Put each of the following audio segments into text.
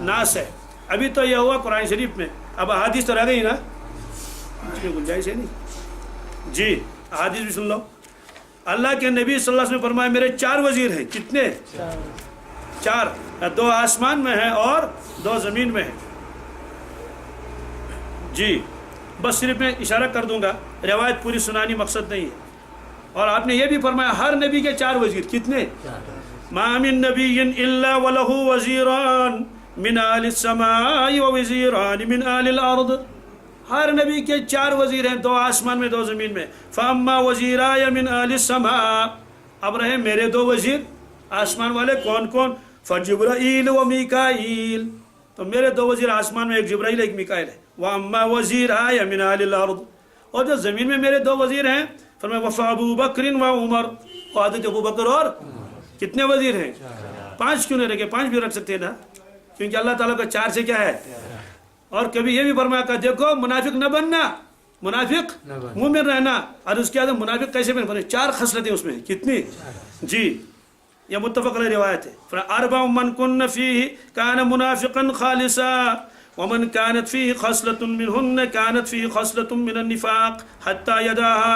नास है। अभी तो यह हुआ कुरान शरीफ में, अब अहादीस तो रह गई ना, इसमें गुंजाइश है नहीं जी। अहादीस भी सुन लो। अल्लाह के नबी सल्लल्लाहु अलैहि वसल्लम ने फरमाया मेरे 4 वजीर हैं। कितने? 4। 2 आसमान में हैं और 2 ज़मीन में हैं जी। बस सिर्फ मैं इशारा कर दूंगा, रिवायत पूरी सुनानी मकसद नहीं है। और आपने ये भी फरमाया हर नबी के 4 वजीर। कितने? मा मिन नबिय्यिन इल्ला वलहु वजीरान मिन आलिस समाई व वजीरान मिन आलिल अर्द। हर नबी के 4 वजीर हैं, 2 आसमान में 2 ज़मीन में। फअम्मा वजीराय मिन आलिस समा, अब रहे मेरे 2 वजीर आसमान वाले। कौन कौन? फजिब्राइल व मीकाईल, तो मेरे 2 वजीर आसमान में, एक जिब्राइल एक मीकाईल है। व अम्मा वजीराय मिन आलिल अर्द, और जो ज़मीन में मेरे 2 वजीर हैं फरमाया वफ़ा अबू बकर व उमर, हज़रत अबू बकर और कितने वजीर हैं? 5 क्यों नहीं रखे? 5 भी रख सकते हैं ना, क्योंकि अल्लाह ताला का 4 से क्या है। और कभी ये भी फरमाया कि देखो मुनाफिक न बनना, मुनाफिक मुंह में रहना। और उसके बाद मुनाफिक कैसे बने? 4 खसलतें उसमें। कितनी जी? यह मुत्तफ़क़ अलैह रिवायत है। अरबअ मन कुन्न फीहि कान मुनाफिक़न खालिसा व मन कानत फीहि खसलतुन मिनहुन्न कानत फीहि खसलतुन मिनन निफ़ाक़ हत्ता यदाहा।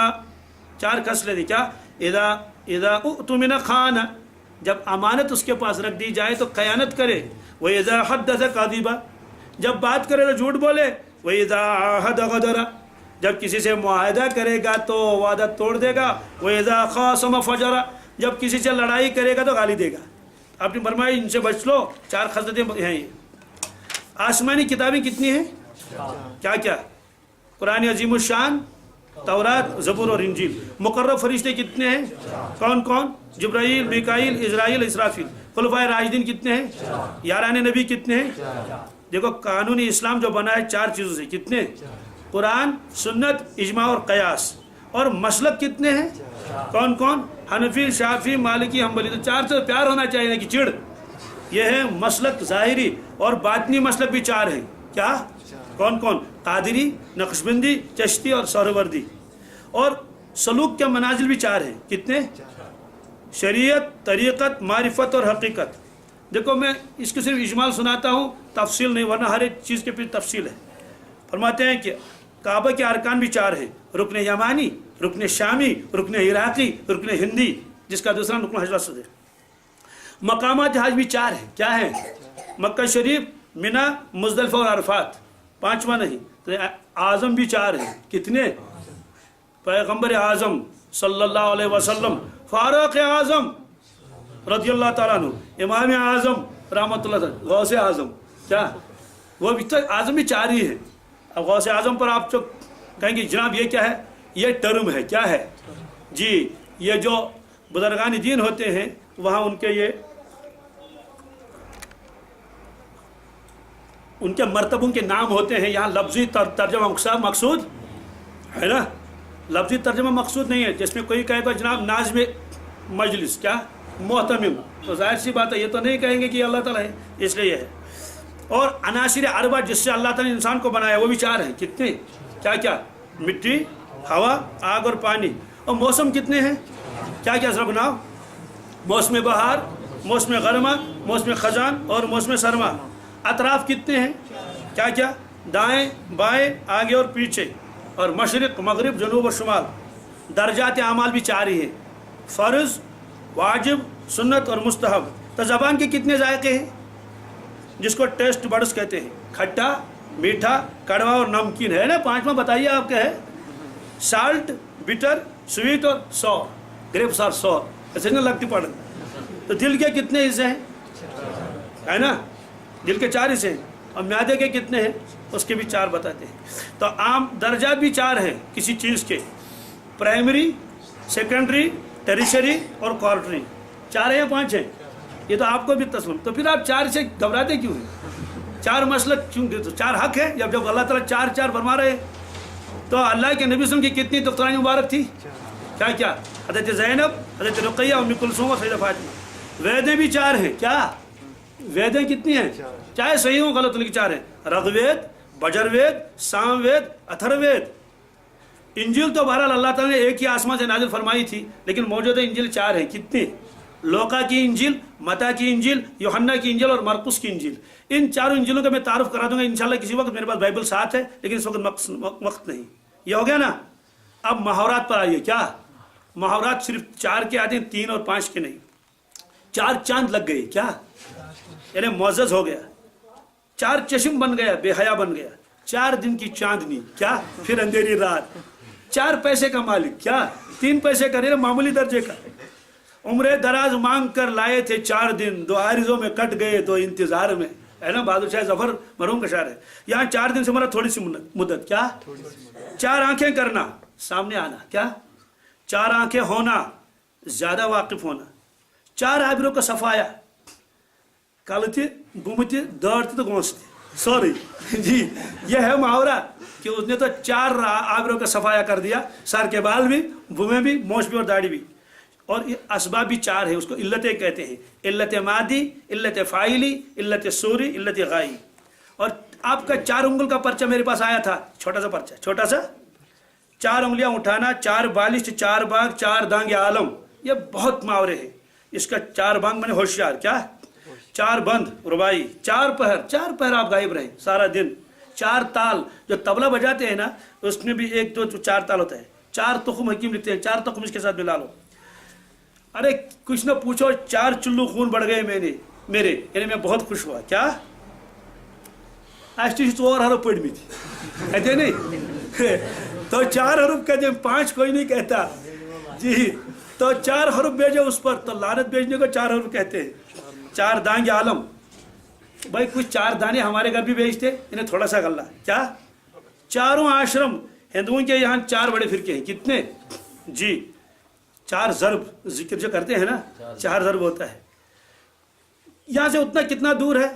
4 खसलतें क्या? इदा उतमिना खाना, जब अमानत उसके पास रख दी जाए तो खयानत करे। व इज़ा हद्दसा काज़िबा, जब बात करे तो झूठ बोले। व इज़ा आहद गदरा, जब किसी से मुआहदा करेगा तो वादा तोड़ देगा। व इज़ा ख़ासम फजरा, जब किसी से लड़ाई करेगा तो गाली देगा। आपने फरमाया इनसे बच लो। 4 खसलतें हैं ये। आसमानी किताबें कितनी हैं? क्या क्या? कुरान अजीम शान, तौरात, ज़बूर और इंजील। मुकर्रब फरिश्ते कितने हैं? कौन कौन? जिब्राइल, मीकाईल, इज़राइल, इसराफील। खुलफाए राशिदीन कितने हैं? 11 नबी कितने हैं? देखो कानूनी इस्लाम जो बना है 4 चीज़ों से। कितने? कुरान, सुन्नत, इजमा और कयास। और मसलक कितने हैं? कौन कौन? हनफी, शाफी, मालिकी, हम्बली। तो 4 से प्यार होना चाहिए ना कि चिड़। यह है मसलक ज़ाहिरी, और बातनी मसलक भी 4 हैं। क्या? कौन कौन? कादरी, नक्शबंदी, चश्ती और सहरवर्दी। और सलूक के मनाजिल भी 4 हैं। कितने? शरीयत, तरीक़त, मारिफत और हकीकत। देखो मैं इसको सिर्फ इजमाल सुनाता हूँ, तफसील नहीं, वरना हर एक चीज़ के पीछे तफसील है। फरमाते हैं कि काबा के अरकान भी 4 हैं। रुकन यमानी, रुकन शामी, रुकन इराक़ी, रुकन हिंदी, जिसका दूसरा रुकन हजर असवद है। मकामात हज भी 4 हैं। क्या है? मक्का शरीफ, मिना, मुज़दलिफ़ा और अरफात। 5वां नहीं। तो आज़म भी 4 हैं। कितने? पैगम्बर आज़म सल्लल्लाहु अलैहि वसल्लम, फारूक आज़म रज़ियल्लाहु ताला अन्हु, इमाम आज़म रहमतुल्लाह, गौसे आज़म। क्या? वो भी तो आज़म भी 4 ही है। अब गौसे आज़म पर आप तो कहेंगे जनाब ये क्या है? ये टर्म है। क्या है जी? ये जो बुज़ुर्गान दीन होते हैं वहाँ उनके मर्तबों के नाम होते हैं। यहाँ लफ्ज़ी तर्जमा मकसूद है ना, लफ्ज़ी तर्जमा मकसूद नहीं है। जिसमें कोई कहेगा जनाब नाज़िम मजलिस, क्या मोहतमिम, तो जाहिर सी बात है ये तो नहीं कहेंगे कि अल्लाह ताला है, इसलिए है। और अनासिर अरबा जिससे अल्लाह ताला ने इंसान को बनाया वो भी 4 हैं। कितने? क्या क्या? मिट्टी, हवा, आग और पानी। और मौसम कितने हैं? क्या क्या सब बनाओ? मौसम बहार, मौसम गर्मा, मौसम ख़ज़ान और मौसम सरमा। अतराफ़ कितने हैं? क्या क्या? दाएँ बाएँ, आगे और पीछे। और मशरिक़, मगरिब, जनूब और शुमाल। दर्जात आमाल भी 4 ही हैं। फ़र्ज़, वाजिब, सुन्नत और मुस्तहब। तो ज़बान के कितने जायके हैं? जिसको टेस्ट बड्स कहते हैं। खट्टा, मीठा, कड़वा और नमकीन है ना। 5वां बताइए आपका है? साल्ट, बिटर, स्वीट और सॉर, ग्रेप्स और सॉर। ऐसे नहीं लगती पढ़। तो दिल के कितने हिस्से हैं? है ना, दिल के 4 हिस्से हैं। और म्यादे के कितने हैं? उसके भी 4 बताते हैं। तो आम दर्जा भी 4 हैं किसी चीज़ के। प्राइमरी, सेकेंडरी, टेरिशरी और क्वार्टरी। 4 या 5 हैं? ये तो आपको भी तस्लीम। तो फिर आप 4 से घबराते क्यों हैं? 4 मसलक क्यों? तो 4 हक है। जब अल्लाह ताला 4 फरमा रहे, तो अल्लाह के नबी सल्लल्लाहु अलैहि वसल्लम की कितनी तख्तानी मुबारक थी? क्या क्या? हज़रत ज़ैनब, हज़रत रुक़ैया, उम्मे कुलसूम और सैयदा फ़ातिमा। वेदें भी 4 हैं। क्या वेदें कितनी हैं? चाहे सही हो गलत, लेकिन 4 हैं। ऋग्वेद, बजरवेद, सामवेद, अथर्ववेद। इंजील तो बहरहाल अल्लाह ताला ने एक ही आसमान से नाजिल फरमाई थी, लेकिन मौजूदा इंजील 4 है। कितनी? लौका की इंजिल, मता की इंजिल, यूहन्ना की इंजिल और मरकुस की इंजिल। इन चारों इंजिलों का मैं तारुफ करा दूंगा इंशाल्लाह किसी वक्त। मेरे पास बाइबल साथ है लेकिन इस वक्त वक्त नहीं। ये हो गया ना। अब मुहावरात पर आइए। क्या मुहावरात सिर्फ 4 के आते हैं, 3 और 5 के नहीं। 4 चांद लग गए। क्या यानी मुअज़्ज़ज़ हो गया। 4 चश्म बन गया, बेहया बन गया। 4 दिन की चांदनी। क्या फिर अंधेरी रात। 4 पैसे का मालिक। क्या 3 पैसे का नहीं, मामूली दर्जे का। उम्र दराज मांग कर लाए थे 4 दिन, 2 आरिज़ों में कट गए तो इंतजार में, है ना। बहादुर शाह जफर मरहूम का शायर है। यहाँ 4 दिन से हमारा थोड़ी सी मुद्दत। क्या 4 आंखें करना, सामने आना। क्या 4 आंखें होना, ज्यादा वाकिफ होना। 4 आबरों का सफाया, कल थे गुम थे दौड़ तो गोंस थे, सॉरी जी। यह है मुहावरा कि उसने तो 4 आबरों का सफाया कर दिया। सर के बाल भी, बुमें भी, मोछ भी और दाढ़ी भी। और ये असबाब भी 4 है, उसको इल्लतें कहते हैं। इल्लत मादी, इल्लत फ़ाइली, इल्लत सूरी, इल्लत गाई। और आपका 4 उंगल का पर्चा मेरे पास आया था, छोटा सा पर्चा, छोटा सा। 4 उंगलियां उठाना, 4 बालिश, 4 बाग, 4 दांगे आलम। ये बहुत मुहावरे हैं। इसका 4 बांग मैंने होशियार। क्या 4 बंद रुबाई, 4 पहर, 4 पहर आप गायब रहे सारा दिन। 4 ताल, जो तबला बजाते हैं ना उसमें भी 1 2 4 ताल होता है। 4 तुखम हकीम लिखते हैं, 4 तुखम इसके साथ मिला लो। अरे कुछ ना पूछो, 4 चुल्लू खून बढ़ गए मेरे, यानी मैं बहुत खुश हुआ। क्या आज 4 हरफ पढ़ में थी, कहते नहीं तो 4 हरफ कहते हैं, 5 कोई नहीं कहता जी। तो 4 हरफ भेजो उस पर, तो लानत भेजने को 4 हरफ कहते हैं। 4 दांगे आलम, भाई कुछ 4 दाने हमारे घर भी भेजते, इन्हें थोड़ा सा गल्ला। क्या 4 आश्रम, हिंदुओं के यहाँ 4 बड़े फिरके हैं। कितने जी? 4 ज़र्ब जिक्र जो करते हैं ना, 4 ज़र्ब होता है। यहाँ से उतना कितना दूर है?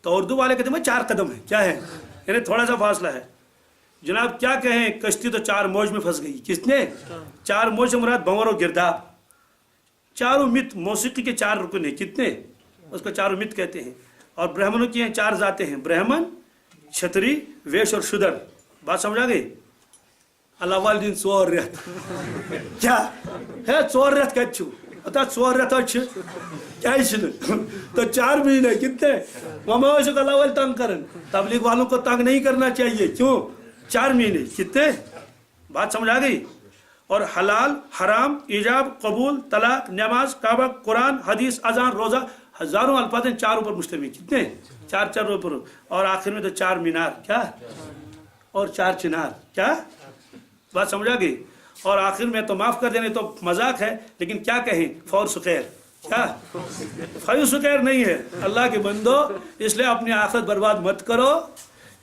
तो उर्दू वाले कहते हैं 4 कदम है। क्या है? यानी थोड़ा सा फासला है। जनाब क्या कहें, कश्ती तो 4 मौज में फंस गई। किसने? 4 मौज से मुराद भंवर और गिरदार। 4 मित, मौसीकी के 4 रुकन है। कितने? उसको 4 मित कहते हैं। और ब्राह्मणों की 4 जाते हैं, ब्राह्मण, क्षत्रिय, वैश्य और शूद्र। बात समझ आ गई? अलावाल दिन 4 रेत क्या है? 4 रेत कच्छू अतः 4 रेत क्या तो 4 महीने कितने? ममाश को अलावाल तंग करन, तबलीग वालों को तंग नहीं करना चाहिए। क्यों? 4 महीने कितने? बात समझ आ गई? और हलाल, हराम, ईजाब, कबूल, तलाक, नमाज, काबा, कुरान, हदीस, अजान, रोजा, हजारों अल्फाज 4 ऊपर मुश्तमिल। कितने? 4 ऊपर। और आखिर में तो 4 मीनार। क्या? और 4 चिनार। क्या बात समझ आ गई? और आखिर में तो माफ कर देने तो मजाक है, लेकिन क्या कहें, फौर सुखैर। क्या फौर सुखैर नहीं है अल्लाह के बंदो। इसलिए अपनी आखिरत बर्बाद मत करो,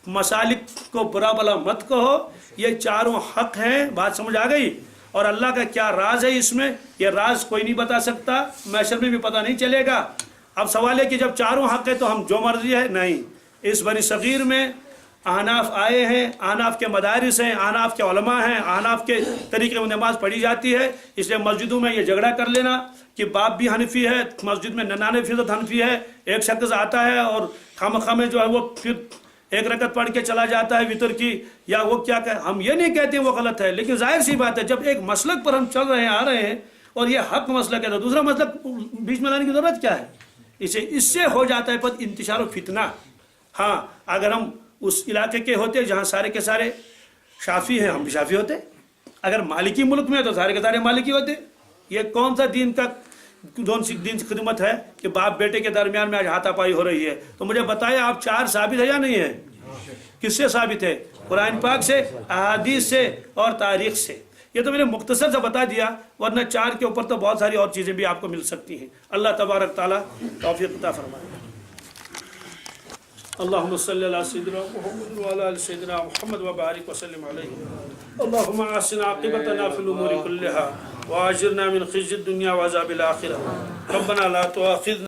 मसालिक को बुरा भला मत कहो। ये 4 हक हैं। बात समझ आ गई? और अल्लाह का क्या राज है इसमें, ये राज कोई नहीं बता सकता, मैशर में भी पता नहीं चलेगा। अब सवाल है कि जब 4 हक है तो हम जो मर्जी है, नहीं। इस बनी सगीर में अहनाफ आए हैं, अहनाफ के मदारिस हैं, अहनाफ के उलमा हैं, अहनाफ के तरीके में नमाज पढ़ी जाती है। इसलिए मस्जिदों में ये झगड़ा कर लेना कि बाप भी हनफी है, मस्जिद में 99% हनफी है, एक शख्स आता है और खामखा में जो है वो फिर 1 रकत पढ़ के चला जाता है वितर की, या वो क्या कहे। हम ये नहीं कहते वो गलत है, लेकिन जाहिर सी बात है जब एक मसलक पर हम चल रहे हैं, आ रहे हैं, और ये हक मसलक है, तो दूसरा मसलक बीच में लाने की जरूरत क्या है? इससे हो जाता है पर इंतशार और फितना। हाँ, अगर हम उस इलाके के होते जहाँ सारे के सारे शाफी हैं, हम भी शाफी होते। अगर मालिकी मुल्क में तो सारे के सारे मालिकी होते। ये कौन सा दीन की खिदमत है कि बाप बेटे के दरमियान में आज हाथापाई हो रही है? तो मुझे बताइए, आप 4 साबित है या नहीं है? किससे साबित है? कुरान पाक से, अहादीस से और तारीख से। ये तो मैंने मुख्तसर से बता दिया, वरना 4 के ऊपर तो बहुत सारी और चीज़ें भी आपको मिल सकती हैं। अल्लाह तबारक ताला तौफीक अता फरमाए। अल्लाहुम्मा सल्लि अला सय्यिदिना मुहम्मद व अला आलि सय्यिदिना मुहम्मद व बारिक व सल्लिम अलैहि। अल्लाहुम्मा अहसिन आक़िबतना फ़िल उमूरि कुल्लिहा व अजिरना मिन ख़िज़्यि दुनिया व अज़ाबिल आख़िरह। रब्बना ला तुआख़िज़ना